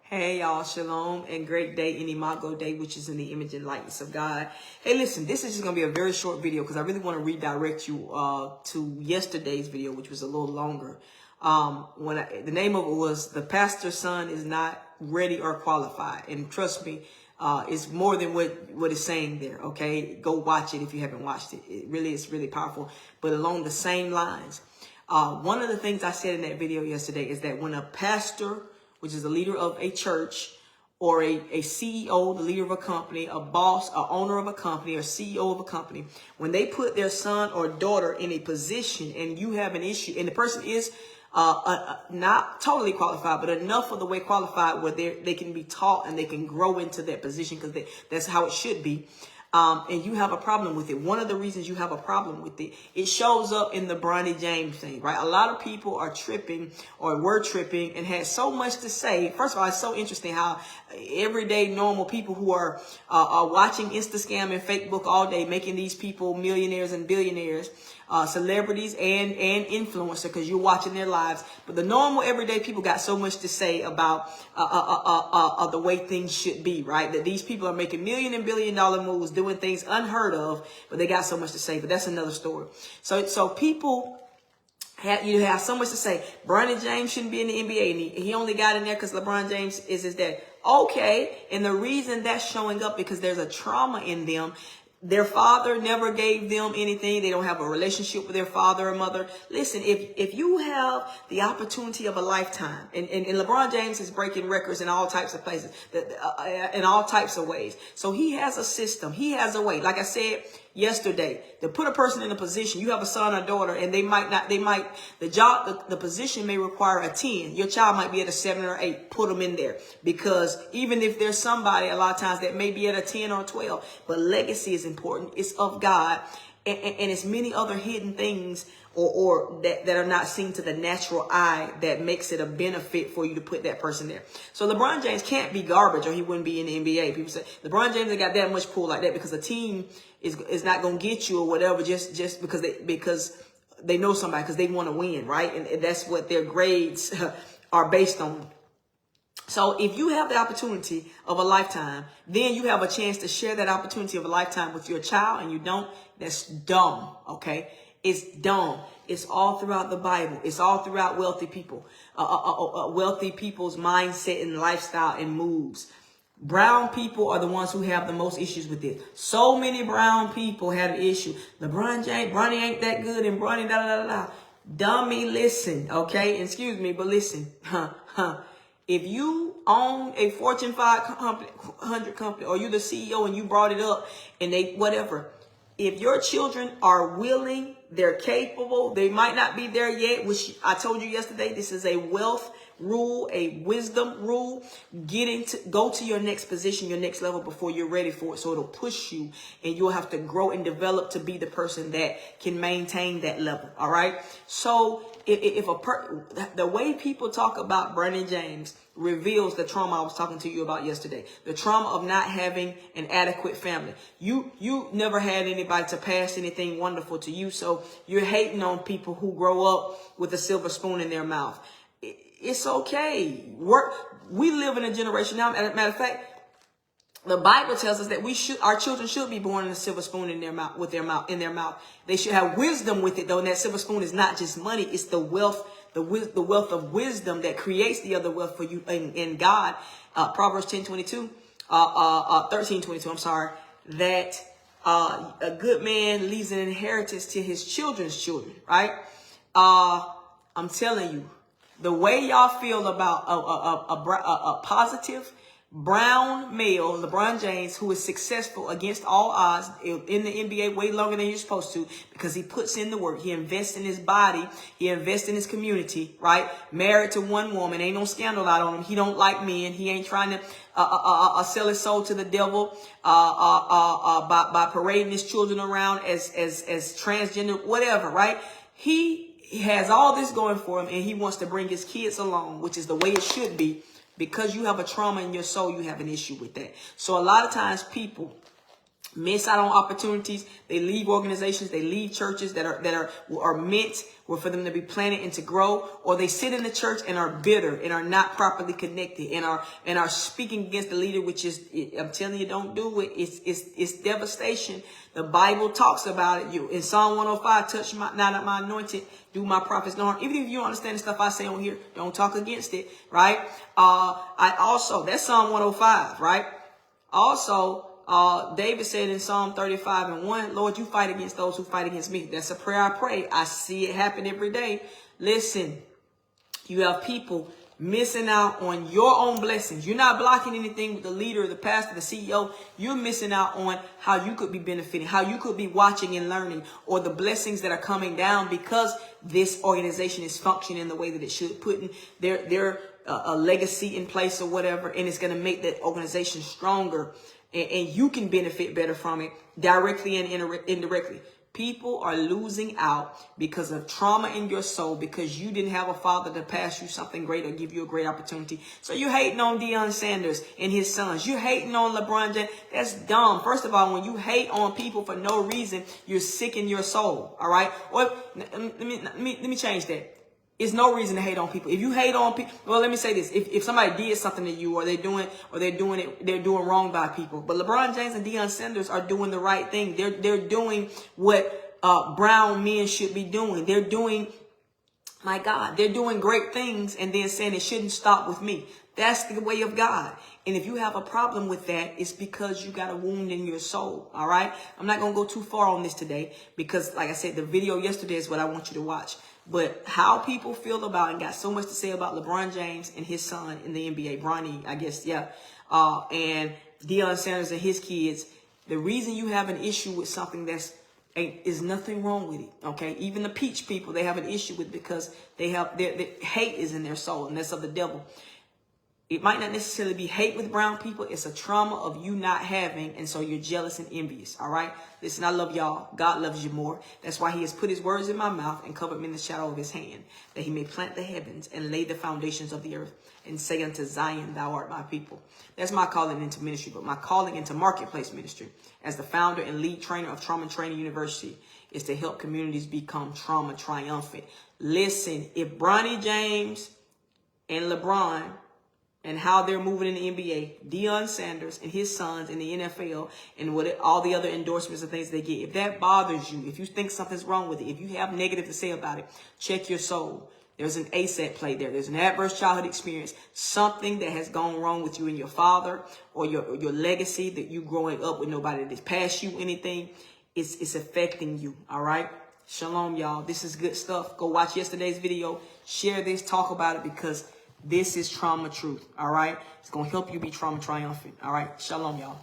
Hey y'all, shalom and great day in Imago Day, which is in the image and likeness of God. Hey, listen, this is just going to be a very short video because I really want to redirect you to yesterday's video, which was a little longer. The name of it was "The Pastor's Son is Not Ready or Qualified," and trust me, it's more than what it's saying there. Okay, go watch it if you haven't watched it. It's really powerful. But along the same lines, one of the things I said in that video yesterday is that when a pastor, which is a leader of a church, or a CEO, the leader of a company, a boss, a owner of a company, or CEO of a company, when they put their son or daughter in a position and you have an issue, and the person is not totally qualified, but enough of the way qualified where they can be taught and they can grow into that position because that's how it should be. And you have a problem with it. One of the reasons you have a problem with it, it shows up in the Bronny James thing, right? A lot of people are tripping or were tripping and had so much to say. First of all, it's so interesting how everyday normal people who are watching Instascam and Facebook all day, making these people millionaires and billionaires, celebrities and influencer, because you're watching their lives. But the normal everyday people got so much to say about the way things should be, right? That these people are making million and billion dollar moves, doing things unheard of, but they got so much to say. But that's another story. So people you have so much to say. Bronny James shouldn't be in the NBA, and he only got in there because LeBron James is his dad. Okay, and the reason that's showing up because there's a trauma in them. Their father never gave them anything. They don't have a relationship with their father or mother. Listen, if you have the opportunity of a lifetime, and LeBron James is breaking records in all types of places, in all types of ways. So he has a system. He has a way. Like I said yesterday, to put a person in a position, you have a son or daughter, and the position may require a 10. Your child might be at a 7 or 8. Put them in there, because even if there's somebody a lot of times that may be at a 10 or 12, but legacy is important. It's of God, and it's many other hidden things or that are not seen to the natural eye that makes it a benefit for you to put that person there. So LeBron James can't be garbage or he wouldn't be in the NBA. People say LeBron James ain't got that much pull like that because a team is not going to get you or whatever just because they know somebody, because they want to win, right? And that's what their grades are based on. So if you have the opportunity of a lifetime, then you have a chance to share that opportunity of a lifetime with your child, and you don't, that's dumb, okay? It's dumb. It's all throughout the Bible. It's all throughout wealthy people, wealthy people's mindset and lifestyle and moves. Brown people are the ones who have the most issues with this. So many brown people have an issue. LeBron James, Bronny ain't that good, and Bronny da. Dummy, listen, okay? Excuse me, but listen. If you own a Fortune 500 company, or you're the CEO and you brought it up and whatever, if your children are willing, they're capable, they might not be there yet, which I told you yesterday, this is a wealth rule, a wisdom rule. Go to your next position, your next level before you're ready for it. So it'll push you, and you'll have to grow and develop to be the person that can maintain that level. All right. So the way people talk about Bronny James reveals the trauma I was talking to you about yesterday. The trauma of not having an adequate family. You never had anybody to pass anything wonderful to you, so you're hating on people who grow up with a silver spoon in their mouth. It's okay. We live in a generation now. Matter of fact, the Bible tells us that our children should be born in a silver spoon in their mouth. They should have wisdom with it, though. And that silver spoon is not just money; it's the wealth of wisdom that creates the other wealth for you in God. Proverbs 13:22. I'm sorry. That a good man leaves an inheritance to his children's children. Right? I'm telling you, the way y'all feel about a positive brown male, LeBron James, who is successful against all odds in the NBA way longer than you're supposed to, because he puts in the work. He invests in his body. He invests in his community, right? Married to one woman. Ain't no scandal out on him. He don't like men. He ain't trying to sell his soul to the devil by parading his children around as transgender, whatever, right? He has all this going for him, and he wants to bring his kids along, which is the way it should be. Because you have a trauma in your soul, you have an issue with that. So a lot of times people miss out on opportunities. They leave organizations, they leave churches that are meant for them to be planted and to grow, or they sit in the church and are bitter and are not properly connected and are speaking against the leader, which is, I'm telling you, don't do it. It's devastation. The Bible talks about it. You in Psalm 105, touch not my anointed, do my prophets no harm. Even if you don't understand the stuff I say on here, don't talk against it, right? That's Psalm 105, right? Also, David said in Psalm 35:1, Lord, you fight against those who fight against me. That's a prayer I pray. I see it happen every day. Listen, you have people missing out on your own blessings. You're not blocking anything with the leader, the pastor, the CEO. You're missing out on how you could be benefiting, how you could be watching and learning, or the blessings that are coming down because this organization is functioning the way that it should, putting their a legacy in place or whatever, and it's going to make that organization stronger. And you can benefit better from it directly and indirectly. People are losing out because of trauma in your soul, because you didn't have a father to pass you something great or give you a great opportunity. So you're hating on Deion Sanders and his sons. You're hating on LeBron James. That's dumb. First of all, when you hate on people for no reason, you're sick in your soul. All right. Or let me change that. It's no reason to hate on people. If you hate on people, well, let me say this: if somebody did something to you, or they're doing wrong by people. But LeBron James and Deion Sanders are doing the right thing. They're doing what brown men should be doing. They're doing, my God, they're doing great things, and then saying it shouldn't stop with me. That's the way of God. And if you have a problem with that, it's because you got a wound in your soul. All right. I'm not going to go too far on this today because, like I said, the video yesterday is what I want you to watch. But how people feel about, and got so much to say about LeBron James and his son in the NBA, Bronny, I guess, yeah, and Deion Sanders and his kids. The reason you have an issue with something is nothing wrong with it, okay? Even the peach people, they have an issue with it because their hate is in their soul, and that's of the devil. It might not necessarily be hate with brown people. It's a trauma of you not having, and so you're jealous and envious, all right? Listen, I love y'all. God loves you more. That's why he has put his words in my mouth and covered me in the shadow of his hand, that he may plant the heavens and lay the foundations of the earth and say unto Zion, thou art my people. That's my calling into ministry, but my calling into marketplace ministry as the founder and lead trainer of Trauma Training University is to help communities become trauma triumphant. Listen, if Bronny James and LeBron and how they're moving in the NBA, Deion Sanders and his sons in the NFL, and all the other endorsements and things they get, if that bothers you, if you think something's wrong with it, if you have negative to say about it, check your soul. There's an ASAT play there. There's an adverse childhood experience, something that has gone wrong with you and your father, or your legacy, that you growing up with nobody that's passed you anything. It's affecting you, all right? Shalom, y'all. This is good stuff. Go watch yesterday's video. Share this. Talk about it, because this is trauma truth, all right? It's going to help you be trauma triumphant, all right? Shalom, y'all.